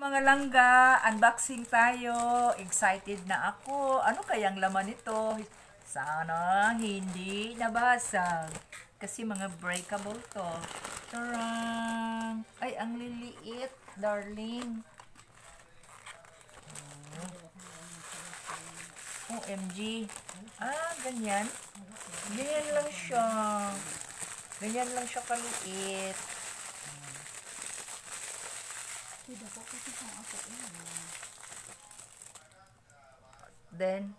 Mga langga, unboxing tayo. Excited na ako. Ano kayang laman nito? Sana hindi nabasag. Kasi mga breakable to. Tarang! Ay, ang liliit, darling. OMG. Ganyan. Ganyan lang siya. Ganyan lang siya kaliit. Then,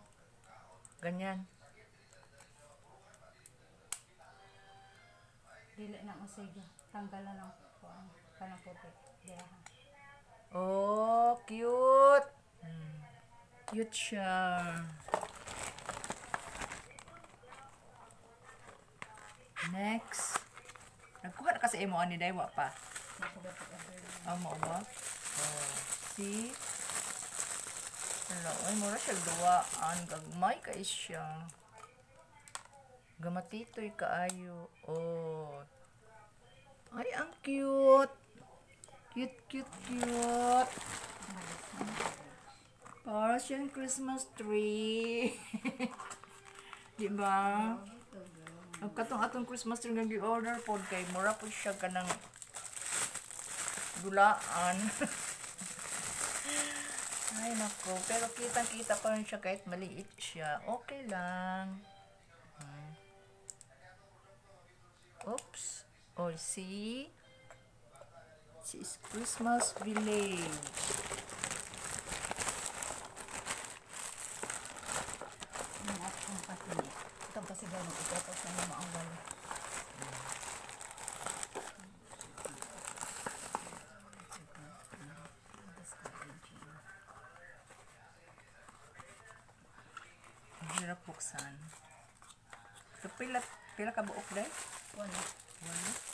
ganyan. Dili na ang sige. Tanggalan ng kuan kanang puti. Dirahan. Oh, cute. Cute siya. Next. Nagkuha na kasi imo ani daywa pa. Mo ba? Oh, see? Hello, ay mura siya duwaan. Gagmay ka siya. Gamatitoy kaayo. Oh. Ay, ang cute. Cute, cute, cute. Para siyang Christmas tree. Di ba? Ang katong Christmas tree nga gi-order pod kay mura po siya kanang dulaan. Ay nako, pero kitang-kita pa rin siya kahit maliit siya. Okay lang. Oops. Oh, see? This is Christmas Village. Ang patini. Ito kasi gano'n. Ito po sa mga ang walo. Hirap buksan. So, pila ka buok day? Walo. Wala.